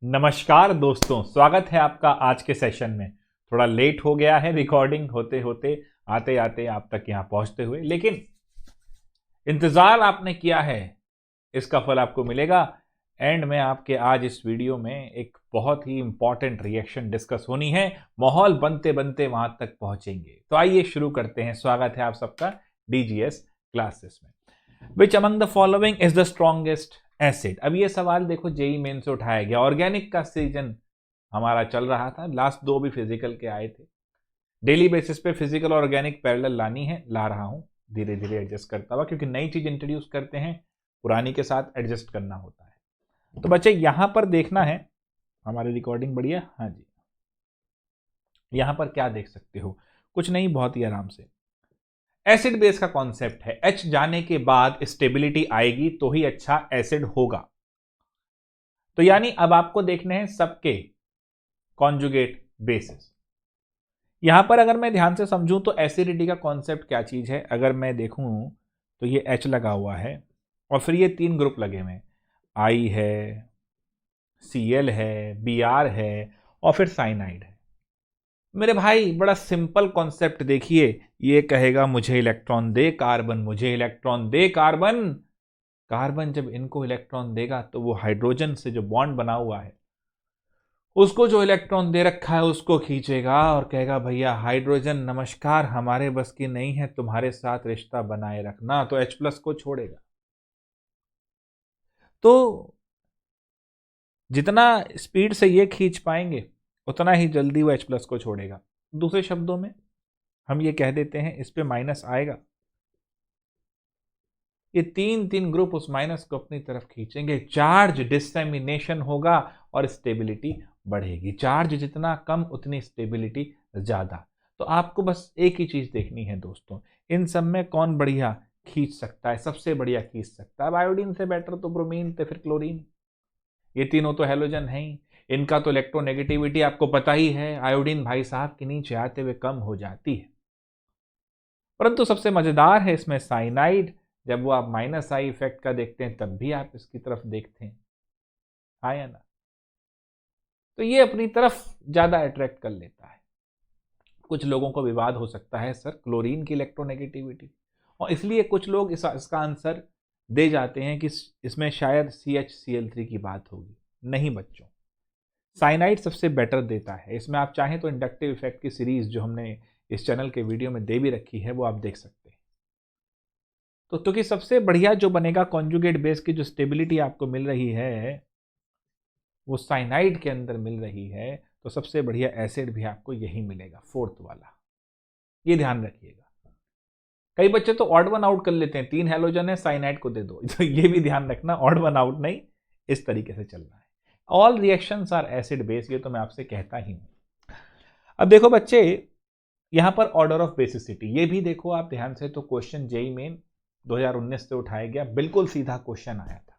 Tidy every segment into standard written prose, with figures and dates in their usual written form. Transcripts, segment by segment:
नमस्कार दोस्तों, स्वागत है आपका आज के सेशन में। थोड़ा लेट हो गया है रिकॉर्डिंग होते होते, आते आते आप तक यहां पहुंचते हुए, लेकिन इंतजार आपने किया है, इसका फल आपको मिलेगा। एंड में आपके आज इस वीडियो में एक बहुत ही इंपॉर्टेंट रिएक्शन डिस्कस होनी है। माहौल बनते बनते वहां तक पहुंचेंगे। तो आइए शुरू करते हैं। स्वागत है आप सबका डीजीएस क्लासेस में। Which among the following is the strongest acid. अब ये सवाल देखो जेई मेन से उठाया गया। ऑर्गेनिक का सीजन हमारा चल रहा था, लास्ट दो भी फिजिकल के आए थे। डेली बेसिस पे फिजिकल और ऑर्गेनिक पैरेलल लानी है, ला रहा हूं धीरे धीरे एडजस्ट करता हुआ, क्योंकि नई चीज इंट्रोड्यूस करते हैं, पुरानी के साथ एडजस्ट करना होता है। तो बच्चे यहां पर देखना है, हमारी रिकॉर्डिंग बढ़िया, हाँ जी। यहां पर क्या देख सकते हो, कुछ नहीं, बहुत ही आराम से एसिड बेस का कॉन्सेप्ट है। एच जाने के बाद स्टेबिलिटी आएगी तो ही अच्छा एसिड होगा। तो यानी अब आपको देखने हैं सबके कॉन्जुगेट बेसिस। यहां पर अगर मैं ध्यान से समझूं तो एसिडिटी का कॉन्सेप्ट क्या चीज है, अगर मैं देखूं तो ये एच लगा हुआ है और फिर ये तीन ग्रुप लगे हुए हैं, आई है, सीएल है, बीआर है और फिर साइनाइड है। मेरे भाई बड़ा सिंपल कॉन्सेप्ट देखिए, ये कहेगा मुझे इलेक्ट्रॉन दे कार्बन, मुझे इलेक्ट्रॉन दे कार्बन। कार्बन जब इनको इलेक्ट्रॉन देगा तो वो हाइड्रोजन से जो बॉन्ड बना हुआ है उसको जो इलेक्ट्रॉन दे रखा है उसको खींचेगा और कहेगा भैया हाइड्रोजन नमस्कार, हमारे बस की नहीं है तुम्हारे साथ रिश्ता बनाए रखना, तो H प्लस को छोड़ेगा। तो जितना स्पीड से ये खींच पाएंगे उतना ही जल्दी वो H प्लस को छोड़ेगा। दूसरे शब्दों में हम ये कह देते हैं इस पे माइनस आएगा, ये तीन तीन ग्रुप उस माइनस को अपनी तरफ खींचेंगे, चार्ज डिसेमिनेशन होगा और स्टेबिलिटी बढ़ेगी। चार्ज जितना कम उतनी स्टेबिलिटी ज्यादा। तो आपको बस एक ही चीज देखनी है दोस्तों, इन सब में कौन बढ़िया खींच सकता है, सबसे बढ़िया खींच सकता है। अब आयोडीन से बेटर तो ब्रोमीन तो फिर क्लोरीन, ये तीनों तो हेलोजन है ही। इनका तो इलेक्ट्रोनेगेटिविटी आपको पता ही है, आयोडीन भाई साहब के नीचे आते हुए कम हो जाती है। परंतु सबसे मजेदार है इसमें साइनाइड। जब वो आप माइनस आई इफेक्ट का देखते हैं तब भी आप इसकी तरफ देखते हैं, हाँ या ना। तो ये अपनी तरफ ज्यादा अट्रैक्ट कर लेता है। कुछ लोगों को विवाद हो सकता है सर क्लोरीन की इलेक्ट्रोनेगेटिविटी, और इसलिए कुछ लोग इसका आंसर दे जाते हैं कि इसमें शायद CHCl3 की बात होगी। नहीं बच्चों, साइनाइड सबसे बेटर देता है। इसमें आप चाहें तो इंडक्टिव इफेक्ट की सीरीज जो हमने इस चैनल के वीडियो में दे भी रखी है वो आप देख सकते हैं। तो क्योंकि सबसे बढ़िया जो बनेगा कॉन्जुगेट बेस की जो स्टेबिलिटी आपको मिल रही है वो साइनाइड के अंदर मिल रही है, तो सबसे बढ़िया एसिड भी आपको यही मिलेगा, फोर्थ वाला। ये ध्यान रखिएगा। कई बच्चे तो ऑड वन आउट कर लेते हैं, तीन हेलोजन है साइनाइड को दे दो। तो ये भी ध्यान रखना, ऑड वन आउट नहीं, इस तरीके से चलना है। All reactions are acid base, ये तो मैं आपसे कहता ही हूं। अब देखो बच्चे, यहां पर ऑर्डर ऑफ बेसिसिटी ये भी देखो आप ध्यान से, तो क्वेश्चन जेई मेन 2019 से उठाया गया, बिल्कुल सीधा क्वेश्चन आया था।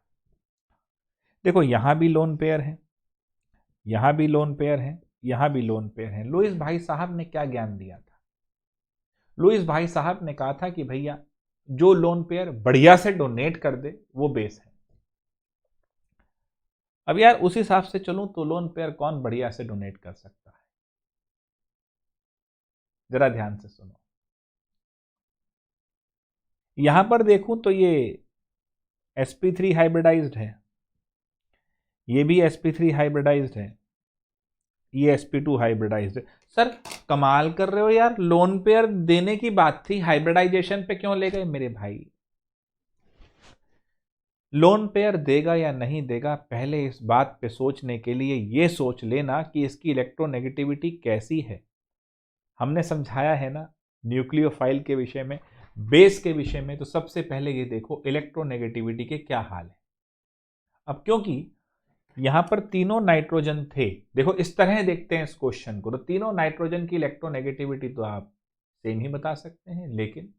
देखो यहां भी लोन पेयर है, यहां भी लोन पेयर है, यहां भी लोन पेयर है। लुईस भाई साहब ने क्या ज्ञान दिया था? लुईस भाई साहब ने कहा था कि भैया जो लोन पेयर बढ़िया से डोनेट कर दे वो बेस है। अब यार उस हिसाब से चलूं तो लोन पेयर कौन बढ़िया से डोनेट कर सकता है, जरा ध्यान से सुनो। यहां पर देखूं तो ये sp3 हाइब्रिडाइज्ड है, ये भी sp3 हाइब्रिडाइज्ड है, ये sp2 हाइब्रिडाइज्ड है। सर कमाल कर रहे हो यार, लोन पेयर देने की बात थी, हाइब्रिडाइजेशन पे क्यों ले गए मेरे भाई? लोन पेयर देगा या नहीं देगा, पहले इस बात पे सोचने के लिए ये सोच लेना कि इसकी इलेक्ट्रोनेगेटिविटी कैसी है। हमने समझाया है ना न्यूक्लियोफाइल के विषय में, बेस के विषय में, तो सबसे पहले ये देखो इलेक्ट्रोनेगेटिविटी के क्या हाल है। अब क्योंकि यहां पर तीनों नाइट्रोजन थे, देखो इस तरह देखते हैं इस क्वेश्चन को, तो तीनों नाइट्रोजन की इलेक्ट्रोनेगेटिविटी तो आप सेम ही बता सकते हैं, लेकिन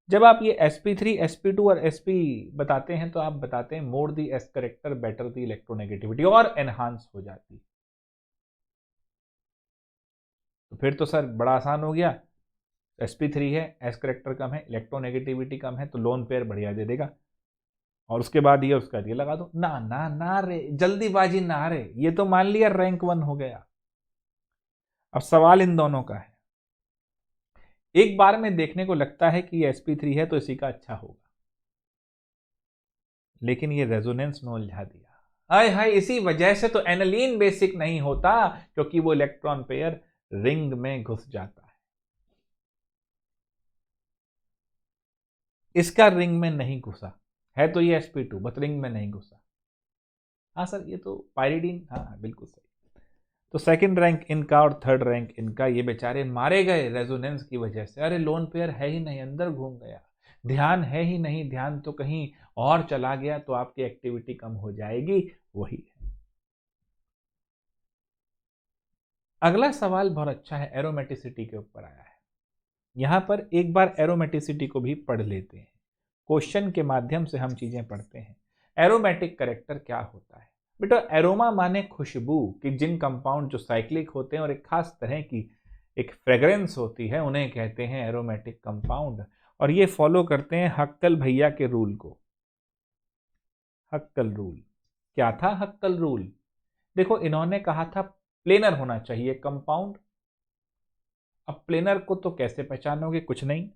जब आप ये sp3 sp2 और sp बताते हैं तो आप बताते हैं मोर दी एस करेक्टर बेटर दी इलेक्ट्रोनेगेटिविटी, और एनहांस हो जाती। तो फिर तो सर बड़ा आसान हो गया, sp3 है, एस करेक्टर कम है, इलेक्ट्रोनेगेटिविटी कम है, तो लोन पेयर बढ़िया दे देगा। और उसके बाद ये उसका ये लगा दो। ना ना ना रे, जल्दीबाजी ना रे, ये तो मान लिया रैंक 1 हो गया। अब सवाल इन दोनों का है। एक बार में देखने को लगता है कि ये sp3 है तो इसी का अच्छा होगा, लेकिन ये रेजोनेंस में उलझा दिया। हाय हाय, इसी वजह से तो एनालीन बेसिक नहीं होता, क्योंकि वो इलेक्ट्रॉन पेयर रिंग में घुस जाता है। इसका रिंग में नहीं घुसा है, तो ये sp2 बट रिंग में नहीं घुसा। हाँ सर, ये तो पायरिडीन, हाँ बिल्कुल सही। तो सेकंड रैंक इनका और थर्ड रैंक इनका, ये बेचारे मारे गए रेजोनेंस की वजह से। अरे लोन पेयर है ही नहीं, अंदर घूम गया, ध्यान है ही नहीं, ध्यान तो कहीं और चला गया, तो आपकी एक्टिविटी कम हो जाएगी, वही है। अगला सवाल बहुत अच्छा है, एरोमेटिसिटी के ऊपर आया है। यहां पर एक बार एरोमेटिसिटी को भी पढ़ लेते हैं, क्वेश्चन के माध्यम से हम चीजें पढ़ते हैं। एरोमेटिक करेक्टर क्या होता है बेटा? एरोमा माने खुशबू, कि जिन कंपाउंड जो साइक्लिक होते हैं और एक खास तरह की एक फ्रेग्रेंस होती है, उन्हें कहते हैं एरोमेटिक कंपाउंड। और ये फॉलो करते हैं हक्कल भैया के रूल को। हक्कल रूल क्या था? हक्कल रूल, देखो इन्होंने कहा था प्लेनर होना चाहिए कंपाउंड। अब प्लेनर को तो कैसे पहचानोगे? कुछ नहीं,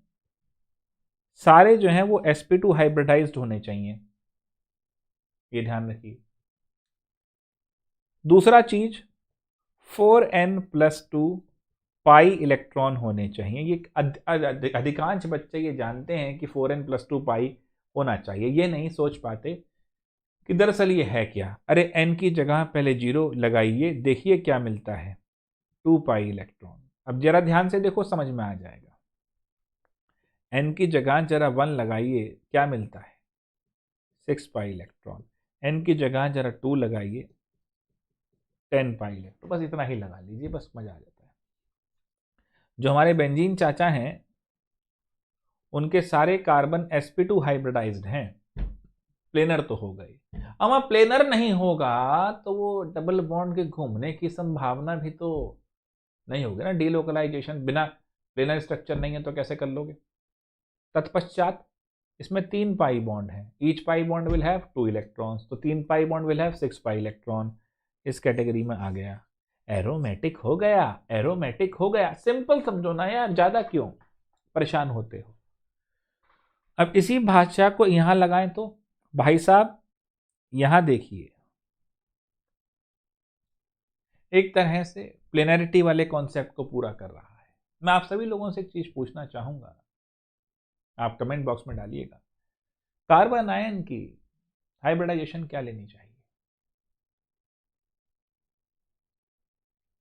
सारे जो हैं वो sp2 हाइब्रिडाइज्ड होने चाहिए, ये ध्यान रखिए। दूसरा चीज 4n+2 पाई इलेक्ट्रॉन होने चाहिए। ये अधिकांश बच्चे ये जानते हैं कि 4n+2 पाई होना चाहिए, ये नहीं सोच पाते कि दरअसल ये है क्या। अरे n की जगह पहले 0 लगाइए, देखिए क्या मिलता है, 2 पाई इलेक्ट्रॉन। अब जरा ध्यान से देखो, समझ में आ जाएगा। n की जगह जरा 1 लगाइए, क्या मिलता है? 6 पाई इलेक्ट्रॉन। n की जगह जरा 2 लगाइए, 10 पाई इलेक्ट्रॉन। बस इतना ही लगा लीजिए, बस मजा आ जाता है। जो हमारे बेंजीन चाचा हैं, उनके सारे कार्बन sp2 हाइब्रिडाइज्ड हैं, प्लेनर तो हो गए। अब प्लेनर नहीं होगा तो वो डबल बॉन्ड के घूमने की संभावना भी तो नहीं होगी ना, डीलोकलाइजेशन। बिना प्लेनर स्ट्रक्चर नहीं है तो कैसे कर लोगे? तत्पश्चात इसमें 3 पाई बॉन्ड है, each pi bond will have 2 electrons, तो 3 pi bond will have 6 pi electron. इस कैटेगरी में आ गया, एरोमेटिक हो गया, एरोमेटिक हो गया। सिंपल समझो ना यार, ज्यादा क्यों परेशान होते हो। अब इसी भाषा को यहां लगाएं तो भाई साहब यहां देखिए, एक तरह से प्लेनरिटी वाले कॉन्सेप्ट को पूरा कर रहा है। मैं आप सभी लोगों से एक चीज पूछना चाहूंगा, आप कमेंट बॉक्स में डालिएगा, कार्बन आयन की हाइब्रिडाइजेशन क्या लेनी चाहिए?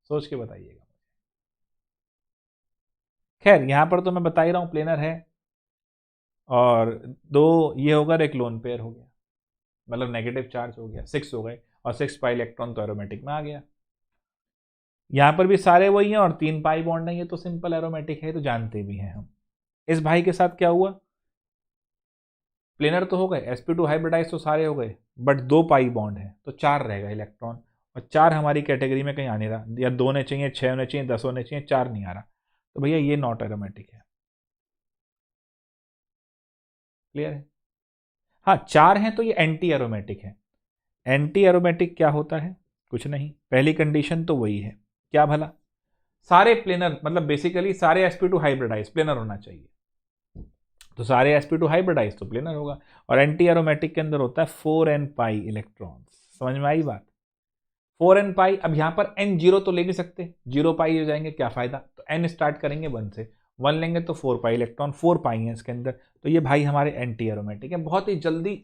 सोच के बताइएगा। खैर यहां पर तो मैं बता ही रहा हूं, प्लेनर है, और 2 ये होगा, एक लोन पेयर हो गया, मतलब नेगेटिव चार्ज हो गया, 6 हो गए, और 6 पाई इलेक्ट्रॉन तो एरोमेटिक में आ गया। यहां पर भी सारे वही हैं और 3 पाई बॉन्ड है, ये तो सिंपल एरोमेटिक है, तो जानते भी हैं हम। इस भाई के साथ क्या हुआ? प्लेनर तो हो गए, sp2 हाइब्रिडाइज तो सारे हो गए, बट 2 पाई बॉन्ड है तो 4 रहेगा इलेक्ट्रॉन, और 4 हमारी कैटेगरी में कहीं आ नहीं रहा, या 2 होने चाहिए, 6 होने चाहिए, 10 होने चाहिए, 4 नहीं आ रहा, तो भैया ये नॉट एरोमेटिक है। क्लियर है? हाँ 4 हैं तो ये एंटी एरोमेटिक है। एंटी एरोमेटिक क्या होता है? कुछ नहीं, पहली कंडीशन तो वही है, क्या भला? सारे प्लेनर, मतलब बेसिकली सारे sp2 हाइब्रिडाइज प्लेनर होना चाहिए, तो सारे sp2 हाइब्रिडाइज तो प्लेनर होगा। और एंटी एरोमेटिक के अंदर होता है 4n पाई इलेक्ट्रॉन। समझ में आई बात? 4n पाई, अब यहां पर n जीरो तो ले नहीं सकते, 0 पाई हो जाएंगे, क्या फायदा, तो n स्टार्ट करेंगे 1 से, 1 लेंगे तो 4 पाई इलेक्ट्रॉन, 4 पाई है इसके अंदर, तो ये भाई हमारे एंटी एरोमेटिक है। बहुत ही जल्दी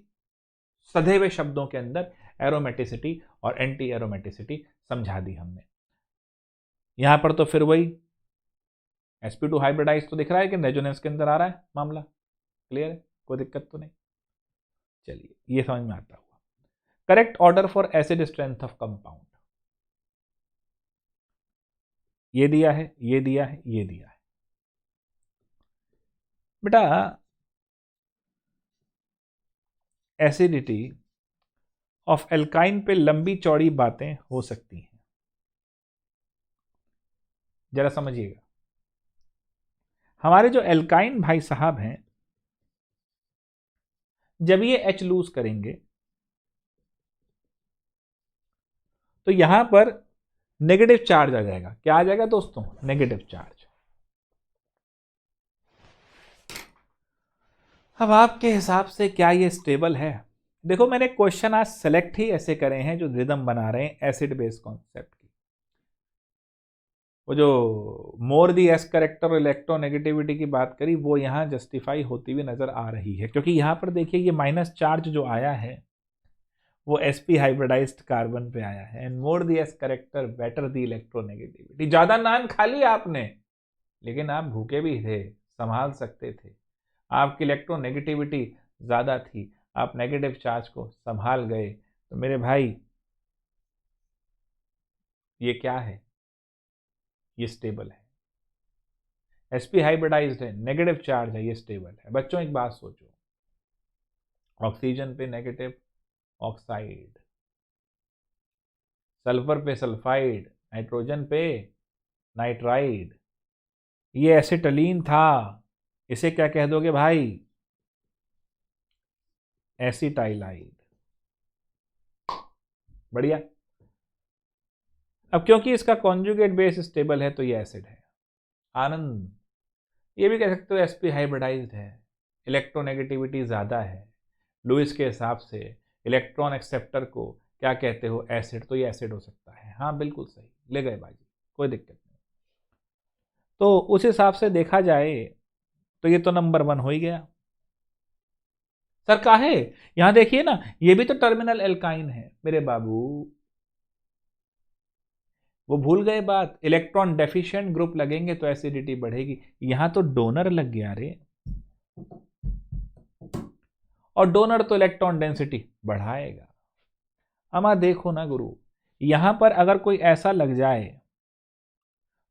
सधे हुए शब्दों के अंदर एरोमेटिसिटी और एंटी एरोमेटिसिटी समझा दी हमने। यहां पर तो फिर वही sp2 हाइब्रिडाइज तो दिख रहा है कि रेजोनेंस के अंदर आ रहा है मामला। क्लियर है? कोई दिक्कत तो नहीं? चलिए ये समझ में आता हुआ। Correct order for acid strength of compound, ये दिया है, ये दिया है, ये दिया है। बेटा एसिडिटी ऑफ एल्काइन पे लंबी चौड़ी बातें हो सकती हैं, जरा समझिएगा। हमारे जो एल्काइन भाई साहब हैं, जब ये H लूज करेंगे तो यहां पर नेगेटिव चार्ज आ जाएगा। क्या आ जाएगा दोस्तों? Negative charge. अब आपके हिसाब से क्या ये स्टेबल है? देखो, मैंने क्वेश्चन आज सेलेक्ट ही ऐसे करे हैं जो रिदम बना रहे हैं एसिड बेस कॉन्सेप्ट की। वो जो मोर दी एस करेक्टर और इलेक्ट्रोनेगेटिविटी की बात करी, वो यहां जस्टिफाई होती हुई नजर आ रही है, क्योंकि यहां पर देखिए ये माइनस चार्ज जो आया है वो sp हाइब्रिडाइज्ड कार्बन पे आया है। And more the S character better the electronegativity. ज्यादा नान खा लिया आपने, लेकिन आप भूखे भी थे, संभाल सकते थे। आपकी इलेक्ट्रोनेगेटिविटी ज्यादा थी, आप नेगेटिव चार्ज को संभाल गए। तो मेरे भाई ये क्या है? ये स्टेबल है। sp हाइब्रिडाइज्ड है, नेगेटिव चार्ज है, ये स्टेबल है। बच्चों एक बात सोचो, ऑक्सीजन पे नेगेटिव ऑक्साइड, सल्फर पे सल्फाइड, नाइट्रोजन पे नाइट्राइड, ये एसिटलीन था, इसे क्या कह दोगे भाई? एसिटाइलाइड। बढ़िया। अब क्योंकि इसका कॉन्जुगेट बेस स्टेबल है तो ये एसिड है। आनंद। ये भी कह सकते हो sp हाइब्रिडाइज्ड है, इलेक्ट्रोनेगेटिविटी ज्यादा है, लुइस के हिसाब से इलेक्ट्रॉन एक्सेप्टर को क्या कहते हो? एसिड। तो ये एसिड हो सकता है। हाँ बिल्कुल सही, ले गए बाजी, कोई दिक्कत नहीं। तो उस हिसाब से देखा जाए तो ये तो नंबर 1 हो ही गया। सर काहे? यहां देखिए ना, ये भी तो टर्मिनल एल्काइन है मेरे बाबू। वो भूल गए बात, इलेक्ट्रॉन डेफिशिएंट ग्रुप लगेंगे तो एसिडिटी बढ़ेगी। यहां तो डोनर लग गया रे, और डोनर तो इलेक्ट्रॉन डेंसिटी बढ़ाएगा। अमा देखो ना गुरु, यहां पर अगर कोई ऐसा लग जाए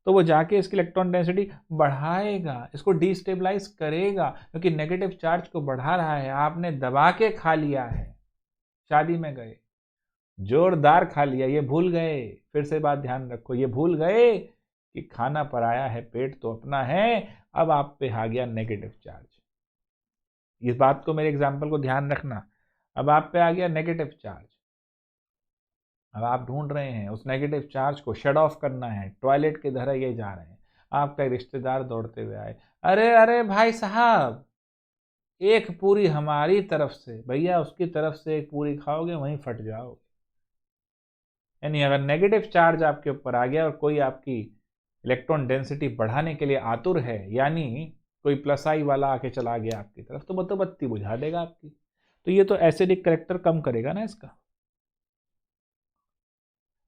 तो वो जाके इसकी इलेक्ट्रॉन डेंसिटी बढ़ाएगा, इसको डिस्टेबलाइज करेगा, क्योंकि नेगेटिव चार्ज को बढ़ा रहा है। आपने दबा के खा लिया है, शादी में गए जोरदार खा लिया, ये भूल गए। फिर से बात ध्यान रखो, ये भूल गए कि खाना पराया है, पेट तो अपना है। अब आप पे आ गया नेगेटिव चार्ज। इस बात को, मेरे एग्जाम्पल को ध्यान रखना। अब आप पे आ गया नेगेटिव चार्ज। अब आप ढूंढ रहे हैं उस नेगेटिव चार्ज को शट ऑफ करना है, टॉयलेट के तरह ये जा रहे हैं। आपका रिश्तेदार दौड़ते हुए आए, अरे अरे भाई साहब, एक पूरी हमारी तरफ से। भैया उसकी तरफ से एक पूरी खाओगे वहीं फट जाओगे। यानी अगर नेगेटिव चार्ज आपके ऊपर आ गया और कोई आपकी इलेक्ट्रॉन डेंसिटी बढ़ाने के लिए आतुर है, यानी कोई प्लस आई वाला आके चला गया आपकी तरफ, तो वो बत्ती बुझा देगा आपकी। तो ये तो एसिडिक करेक्टर कम करेगा ना इसका।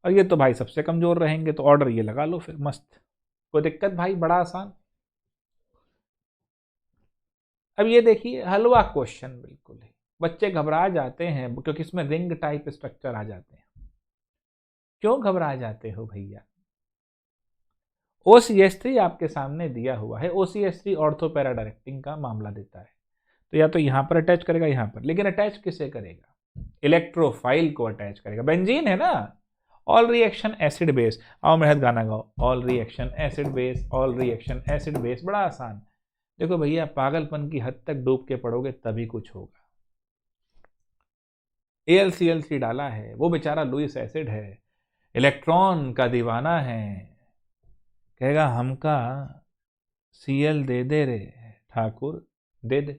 और ये तो भाई सबसे कमजोर रहेंगे, तो ऑर्डर ये लगा लो फिर, मस्त, कोई दिक्कत भाई, बड़ा आसान। अब ये देखिए हलवा क्वेश्चन, बिल्कुल ही बच्चे घबरा जाते हैं क्योंकि इसमें रिंग टाइप स्ट्रक्चर आ जाते हैं। क्यों घबरा जाते हो भैया? OCH3 आपके सामने दिया हुआ है, OCH3 ऑर्थो पैरा डायरेक्टिंग का मामला देता है। तो या तो यहां पर अटैच करेगा, यहां पर, लेकिन अटैच किसे करेगा? इलेक्ट्रोफाइल को अटैच करेगा। बेंजीन है ना, ऑल रिएक्शन एसिड बेस। आओ मेरे साथ गाना गाओ, all reaction acid base, all reaction acid base. बड़ा आसान। देखो भैया, पागलपन की हद तक डूब के पड़ोगे तभी कुछ होगा। AlCl3 डाला है, वो बेचारा लुइस एसिड है, इलेक्ट्रॉन का दीवाना है, कहेगा हमका Cl दे दे रे ठाकुर, दे दे,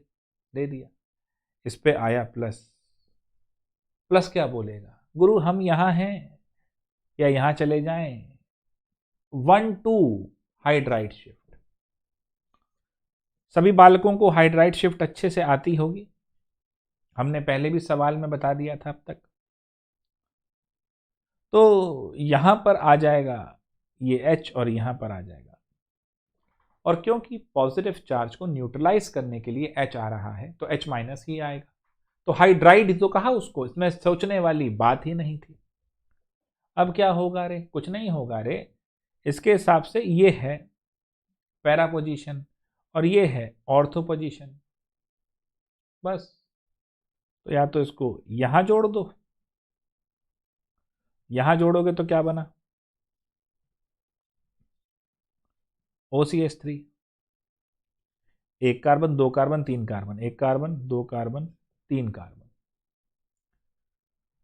दे दिया। इस पे आया प्लस। प्लस क्या बोलेगा? गुरु हम यहां हैं या यहां चले जाएं? 1-2 हाइड्राइड शिफ्ट। सभी बालकों को हाइड्राइड शिफ्ट अच्छे से आती होगी, हमने पहले भी सवाल में बता दिया था अब तक। तो यहां पर आ जाएगा ये H और यहां पर आ जाएगा, और क्योंकि पॉजिटिव चार्ज को न्यूट्रलाइज करने के लिए H आ रहा है तो H माइनस ही आएगा। तो हाइड्राइड तो कहा उसको, इसमें सोचने वाली बात ही नहीं थी। अब क्या होगा रे? कुछ नहीं होगा रे। इसके हिसाब से ये है पैरा पोजीशन और ये है ऑर्थो पोजीशन, बस। तो या तो इसको यहां जोड़ दो, यहां जोड़ोगे तो क्या बना? OCH3, एक कार्बन, दो कार्बन, तीन कार्बन, एक कार्बन, दो कार्बन, 3 कार्बन।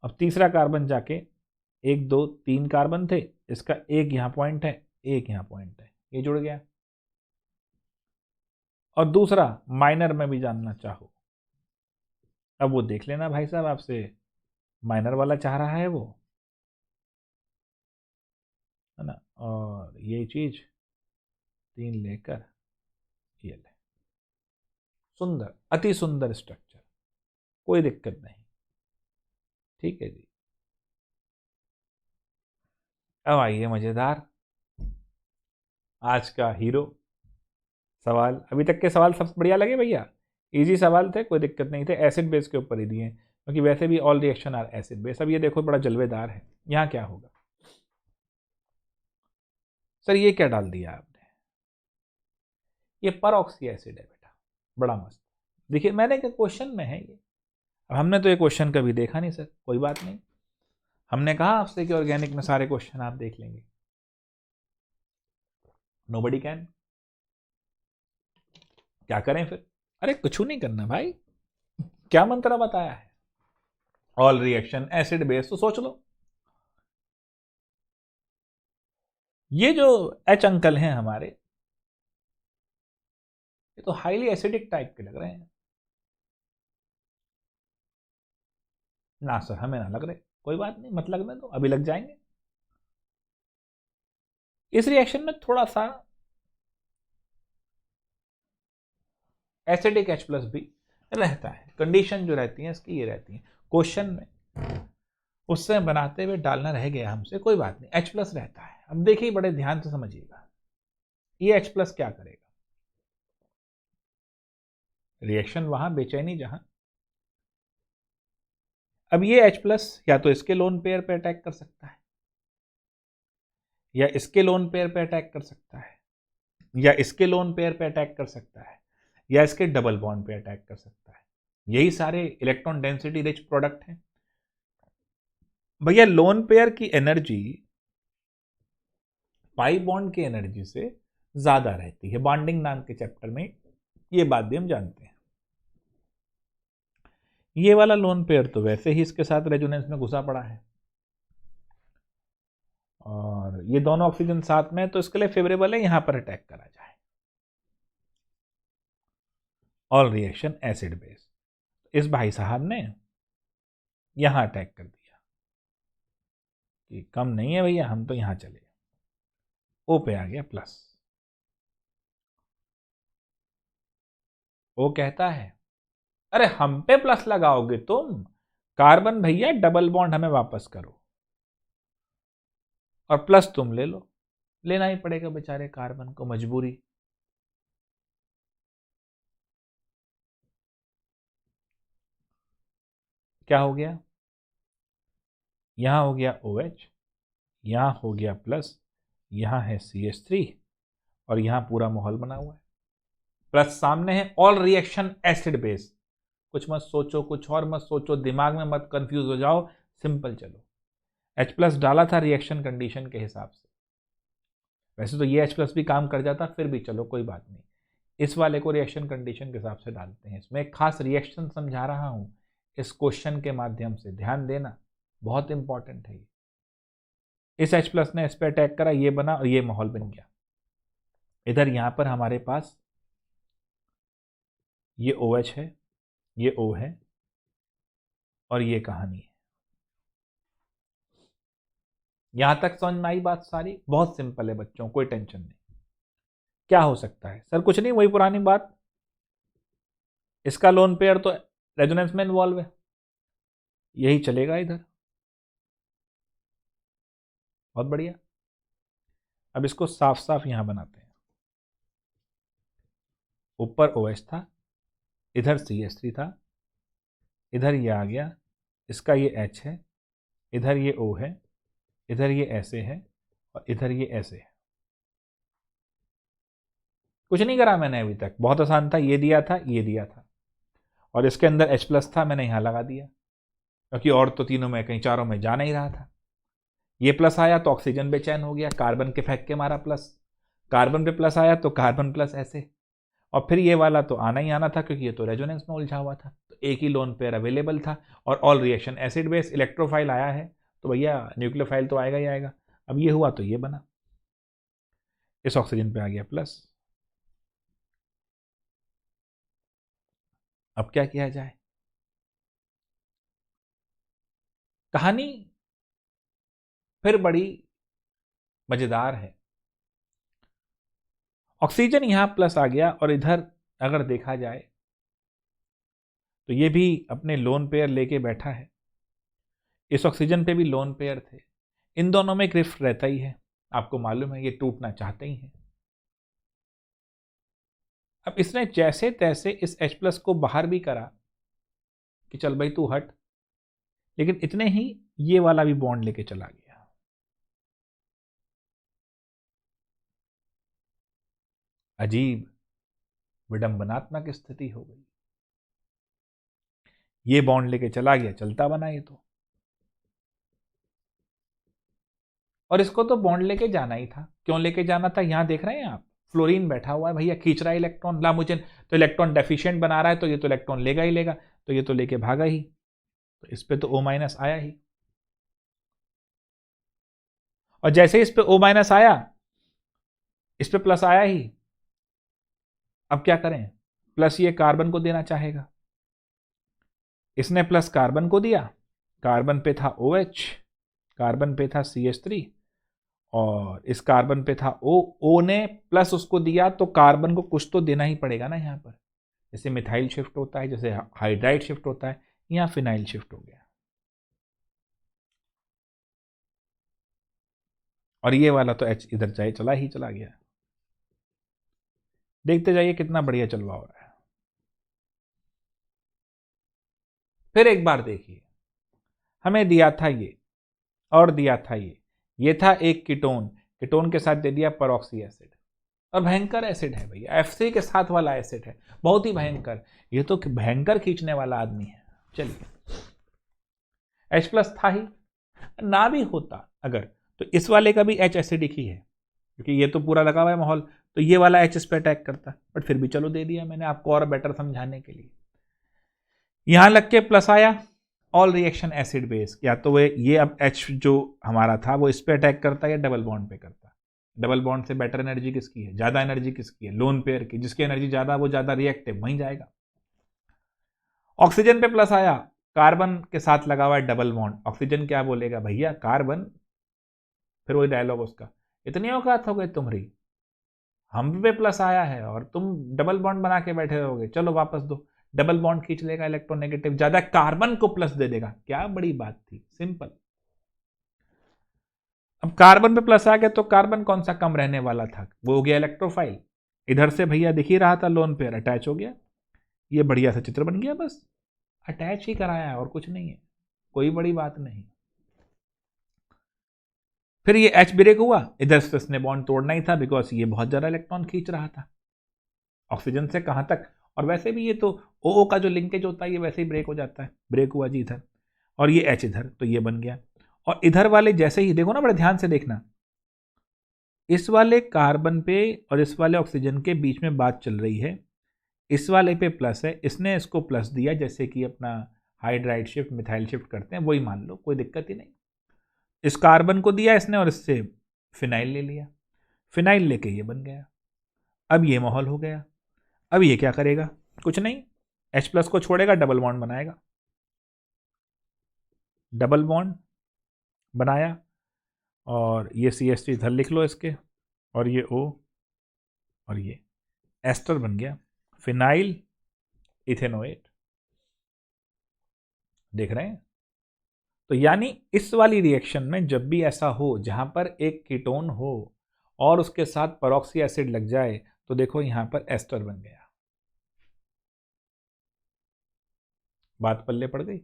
अब तीसरा कार्बन जाके 1 2 3 कार्बन थे, इसका एक यहाँ पॉइंट है, एक यहाँ पॉइंट है, ये जुड़ गया। और दूसरा माइनर में भी जानना चाहो, अब वो देख लेना भाई साहब, आपसे माइनर वाला चाह रहा है वो, है ना। और ये चीज 3 लेकर ये ले, सुंदर, अति सुंदर स्ट्रक्चर, कोई दिक्कत नहीं। ठीक है जी। अब आइए मजेदार, आज का हीरो सवाल। अभी तक के सवाल सब बढ़िया लगे भैया, इजी सवाल थे, कोई दिक्कत नहीं थे, एसिड बेस के ऊपर ही दिए, क्योंकि वैसे भी all reaction are acid base. अब ये देखो बड़ा जलवेदार है, यहाँ क्या होगा सर, ये क्या डाल दिया आपने, ये परऑक्सी एसिड है बेटा, बड़ा मस्त। देखिए मैंने क्या क्वेश्चन में है ये, अब हमने तो ये क्वेश्चन कभी देखा नहीं सर, कोई बात नहीं, हमने कहा आपसे कि ऑर्गेनिक में सारे क्वेश्चन आप देख लेंगे। नोबडी कैन, क्या करें फिर, अरे कुछ नहीं करना भाई, क्या मंत्र बताया है, ऑल रिएक्शन एसिड बेस, तो सोच लो। ये जो एच अंकल हैं हमारे, ये तो हाईली एसिडिक टाइप के लग रहे हैं ना सर, हमें ना लग रहे, कोई बात नहीं, मत लगने दो, अभी लग जाएंगे। इस रिएक्शन में थोड़ा सा एसिडिक H प्लस भी रहता है, कंडीशन जो रहती है इसकी ये रहती है, क्वेश्चन में उससे बनाते हुए डालना रह गया हमसे, कोई बात नहीं, H प्लस रहता है। अब देखिए बड़े ध्यान से समझिएगा, ये H प्लस क्या करेगा, रिएक्शन वहां बेचैनी जहां, अब ये H प्लस या तो इसके लोन पेयर पे अटैक कर सकता है, या इसके लोन पेयर पे अटैक कर सकता है, या इसके लोन पेयर पे अटैक कर सकता है, या इसके डबल बॉन्ड पे अटैक कर सकता है। यही सारे इलेक्ट्रॉन डेंसिटी रिच प्रोडक्ट हैं भैया। लोन पेयर की एनर्जी पाई बॉन्ड की एनर्जी से ज्यादा रहती है, बॉन्डिंग नाम के चैप्टर में ये बात भी हम जानते हैं। ये वाला लोन पेयर तो वैसे ही इसके साथ रेजोनेंस में घुसा पड़ा है, और ये दोनों ऑक्सीजन साथ में, तो इसके लिए फेवरेबल है यहां पर अटैक करा जाए, ऑल रिएक्शन एसिड बेस। इस भाई साहब ने यहां अटैक कर दिया कि कम नहीं है भैया, हम तो यहां चले, ओ पे आ गया प्लस। ओ कहता है अरे हम पे प्लस लगाओगे तुम, कार्बन भैया डबल बॉन्ड हमें वापस करो, और प्लस तुम ले लो, लेना ही पड़ेगा बेचारे कार्बन को, मजबूरी। क्या हो गया, यहां हो गया OH, यहां हो गया प्लस, यहां है CH3, और यहां पूरा माहौल बना हुआ है, प्लस सामने है, ऑल रिएक्शन एसिड बेस। कुछ मत सोचो, कुछ और मत सोचो, दिमाग में मत कंफ्यूज हो जाओ, सिंपल चलो। H प्लस डाला था रिएक्शन कंडीशन के हिसाब से, वैसे तो ये H प्लस भी काम कर जाता, फिर भी चलो कोई बात नहीं, इस वाले को रिएक्शन कंडीशन के हिसाब से डालते हैं। इसमें एक खास रिएक्शन समझा रहा हूं इस क्वेश्चन के माध्यम से, ध्यान देना, बहुत इंपॉर्टेंट है ये। इस H प्लस ने इस पर अटैक करा, ये बना और ये माहौल बन गया। इधर यहां पर हमारे पास ये OH है, ये O है, और ये कहानी है। यहां तक समझ में आई बात सारी, बहुत सिंपल है बच्चों, कोई टेंशन नहीं। क्या हो सकता है सर, कुछ नहीं, वही पुरानी बात, इसका लोन पेयर तो रेजोनेंस में इन्वॉल्व है, यही चलेगा इधर, बहुत बढ़िया। अब इसको साफ साफ यहां बनाते हैं, ऊपर OH था, इधर CH3 था, इधर ये आ गया, इसका ये H है, इधर ये O है, इधर ये ऐसे है, और इधर ये ऐसे है। कुछ नहीं करा मैंने अभी तक, बहुत आसान था, ये दिया था, ये दिया था, और इसके अंदर H प्लस था, मैंने यहां लगा दिया, क्योंकि और तो तीनों में कहीं चारों में जा नहीं रहा था। ये प्लस आया तो ऑक्सीजन बेचैन हो गया, कार्बन के फेंक के मारा प्लस, कार्बन पे प्लस आया तो कार्बन प्लस ऐसे, और फिर ये वाला तो आना ही आना था क्योंकि ये तो रेजोनेंस में उलझा हुआ था, तो एक ही लोन पेयर अवेलेबल था और all reaction acid base, electrophile आया है तो भैया न्यूक्लियोफाइल तो आएगा ही आएगा। अब ये हुआ तो ये बना, इस ऑक्सीजन पे आ गया प्लस। अब क्या किया जाए? कहानी फिर बड़ी मजेदार है। ऑक्सीजन यहां प्लस आ गया और इधर अगर देखा जाए तो ये भी अपने लोन पेयर लेके बैठा है, इस ऑक्सीजन पे भी लोन पेयर थे, इन दोनों में एक रिफ्ट रहता ही है, आपको मालूम है ये टूटना चाहते ही हैं। अब इसने जैसे तैसे इस H प्लस को बाहर भी करा कि चल भाई तू हट, लेकिन इतने ही ये वाला भी बॉन्ड लेके चला गया। अजीब विडंबनात्मक स्थिति हो गई। ये बॉन्ड लेके चला गया, चलता बना ये तो, और इसको तो बॉन्ड लेके जाना ही था। क्यों लेके जाना था? यहां देख रहे हैं आप, फ्लोरीन बैठा हुआ है भैया, खींच रहा है इलेक्ट्रॉन, ला मुझे तो इलेक्ट्रॉन डेफिशिएंट बना रहा है, तो ये तो इलेक्ट्रॉन लेगा ही लेगा, तो ये तो लेके भागा ही, तो इस पे तो O माइनस आया ही, और जैसे इस पे O माइनस आया, इस पे प्लस आया ही। अब क्या करें? प्लस ये कार्बन को देना चाहेगा, इसने प्लस कार्बन को दिया, कार्बन पे था OH, कार्बन पे था CH3, और इस कार्बन पे था O ने प्लस उसको दिया, तो कार्बन को कुछ तो देना ही पड़ेगा ना यहाँ पर। जैसे मिथाइल शिफ्ट होता है, जैसे हाइड्राइड शिफ्ट होता है, यहाँ फिनाइल शिफ्ट हो गया, और ये वाला तो H इधर चाहे चला ही चला गया। देखते जाइए कितना बढ़िया चलवा हो रहा है। फिर एक बार देखिए, हमें दिया था ये और दिया था ये था एक कीटोन, कीटोन के साथ दे दिया परऑक्सी एसिड, और भयंकर एसिड है भैया, FC के साथ वाला एसिड है, बहुत ही भयंकर, ये तो भयंकर खींचने वाला आदमी है। चलिए, H प्लस था ही, ना भी होता अगर तो इस वाले का भी H एसिडिक ही है, क्योंकि ये तो पूरा लगा हुआ है माहौल, तो ये वाला H इस पे अटैक करता, बट फिर भी चलो दे दिया मैंने आपको और बेटर समझाने के लिए। यहां लग के प्लस आया, ऑल रिएक्शन एसिड बेस, या तो ये अब H जो हमारा था वो इस पे अटैक करता है या डबल बॉन्ड पे करता है। डबल बॉन्ड से बेटर एनर्जी किसकी है, ज्यादा एनर्जी किसकी है, लोन पेयर की, जिसकी एनर्जी ज्यादा वो ज्यादा रिएक्टिव वहीं जाएगा। ऑक्सीजन पे प्लस आया, कार्बन के साथ लगा हुआ है डबल बॉन्ड, ऑक्सीजन क्या बोलेगा, भैया कार्बन, फिर वही डायलॉग उसका, इतनी औकात हो गई तुम्हारी, हम पे प्लस आया है और तुम डबल बॉन्ड बना के बैठे रहोगे, चलो वापस दो। डबल बॉन्ड खींच लेगा इलेक्ट्रोनेगेटिव, ज्यादा कार्बन को प्लस दे देगा, क्या बड़ी बात थी, सिंपल। अब कार्बन पे प्लस आ गया तो कार्बन कौन सा कम रहने वाला था, वो हो गया इलेक्ट्रोफाइल, इधर से भैया दिख ही रहा था लोन पेयर अटैच हो गया, ये बढ़िया सा चित्र बन गया, बस अटैच ही कराया है और कुछ नहीं है, कोई बड़ी बात नहीं। फिर ये H ब्रेक हुआ, इधर से इसने बॉन्ड तोड़ना ही था बिकॉज ये बहुत ज्यादा इलेक्ट्रॉन खींच रहा था ऑक्सीजन से, कहां तक, और वैसे भी ये तो OO का जो लिंकेज होता है ये वैसे ही ब्रेक हो जाता है, ब्रेक हुआ जी इधर, और ये H इधर, तो ये बन गया। और इधर वाले जैसे ही देखो ना, बड़े ध्यान से देखना, इस वाले कार्बन पे और इस वाले ऑक्सीजन के बीच में बात चल रही है, इस वाले पे प्लस है, इसने इसको प्लस दिया, जैसे कि अपना हाइड्राइड शिफ्ट मिथाइल शिफ्ट करते हैं वही मान लो, कोई दिक्कत ही नहीं। इस कार्बन को दिया इसने और इससे फिनाइल ले लिया, फिनाइल लेके ये बन गया। अब ये माहौल हो गया, अब ये क्या करेगा, कुछ नहीं, H प्लस को छोड़ेगा, डबल बॉन्ड बनाएगा, डबल बॉन्ड बनाया, और ये CH3 इधर लिख लो इसके, और ये O, और ये एस्टर बन गया, फिनाइल इथेनोएट, देख रहे हैं। तो यानी इस वाली रिएक्शन में जब भी ऐसा हो जहां पर एक कीटोन हो और उसके साथ परऑक्सी एसिड लग जाए, तो देखो यहां पर एस्टर बन गया, बात पल्ले पड़ गई,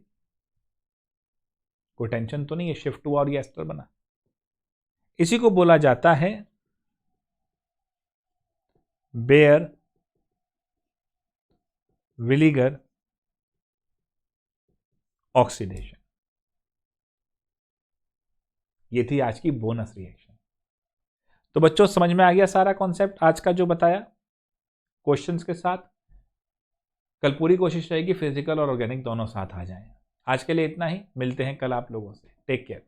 कोई टेंशन तो नहीं है, शिफ्ट हुआ और ये एस्टर बना। इसी को बोला जाता है बेयर विलीगर ऑक्सीडेशन। ये थी आज की बोनस रिएक्शन। तो बच्चों समझ में आ गया सारा कॉन्सेप्ट आज का जो बताया, क्वेश्चंस के साथ। कल पूरी कोशिश रहेगी फिजिकल और ऑर्गेनिक दोनों साथ आ जाएं। आज के लिए इतना ही, मिलते हैं कल आप लोगों से। Take care.